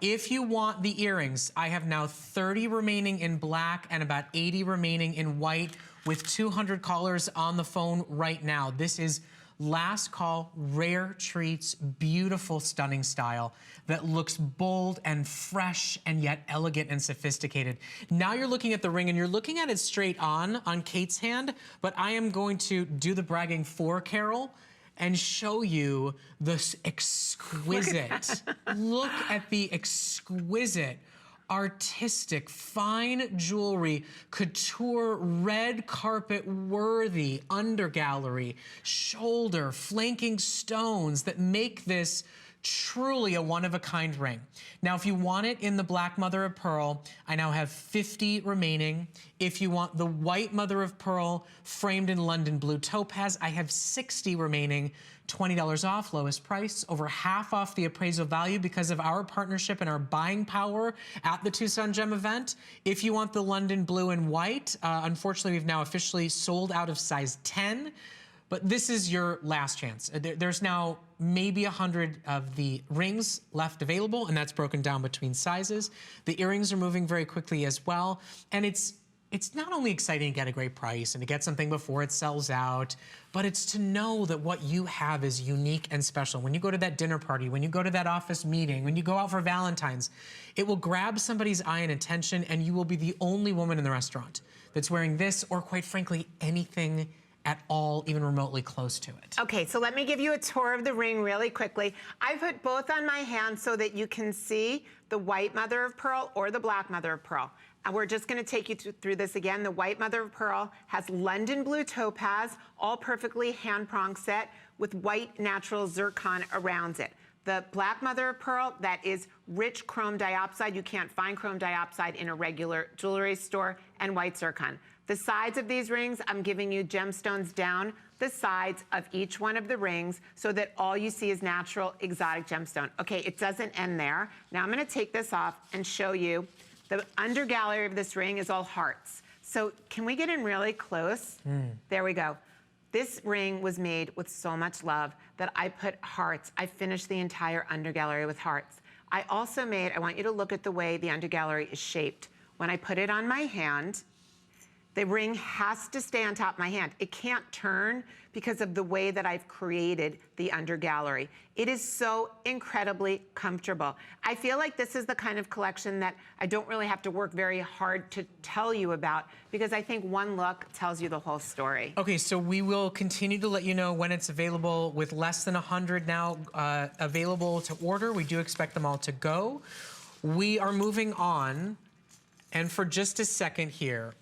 If you want the earrings, I have now 30 remaining in black and about 80 remaining in white with 200 callers on the phone right now. This is last call, rare treats, beautiful, stunning style that looks bold and fresh and yet elegant and sophisticated. Now you're looking at the ring and you're looking at it straight on Kate's hand, but I am going to do the bragging for Carol and show you this exquisite, look at the exquisite, artistic, fine jewelry, couture, red carpet worthy undergallery, shoulder, flanking stones that make this truly a one-of-a-kind ring. Now, if you want it in the black mother of pearl, I now have 50 remaining. If you want the white mother of pearl framed in London blue topaz, I have 60 remaining. $20 off, lowest price, over half off the appraisal value because of our partnership and our buying power at the Tucson Gem event. If you want the London blue and white, unfortunately, we've now officially sold out of size 10. But this is your last chance. There's now maybe 100 of the rings left available, and that's broken down between sizes. The earrings are moving very quickly as well. And it's not only exciting to get a great price and to get something before it sells out, but it's to know that what you have is unique and special. When you go to that dinner party, when you go to that office meeting, when you go out for Valentine's, it will grab somebody's eye and attention, and you will be the only woman in the restaurant that's wearing this, or quite frankly, anything at all, even remotely close to it. Okay, so let me give you a tour of the ring really quickly. I put both on my hand so that you can see the white mother of pearl or the black mother of pearl. And we're just gonna take you through this again. The white mother of pearl has London blue topaz, all perfectly hand prong set with white natural zircon around it. The black mother of pearl, that is rich chrome diopside. You can't find chrome diopside in a regular jewelry store, and white zircon. The sides of these rings, I'm giving you gemstones down the sides of each one of the rings so that all you see is natural exotic gemstone. Okay, it doesn't end there. Now I'm gonna take this off and show you the undergallery of this ring is all hearts. So can we get in really close? There we go. This ring was made with so much love that I put hearts. I finished the entire undergallery with hearts. I also made, I want you to look at the way the undergallery is shaped. When I put it on my hand, the ring has to stay on top of my hand. It can't turn because of the way that I've created the undergallery. It is so incredibly comfortable. I feel like this is the kind of collection that I don't really have to work very hard to tell you about, because I think one look tells you the whole story. Okay, so we will continue to let you know when it's available. With less than 100 now available to order, we do expect them all to go. We are moving on, and for just a second here,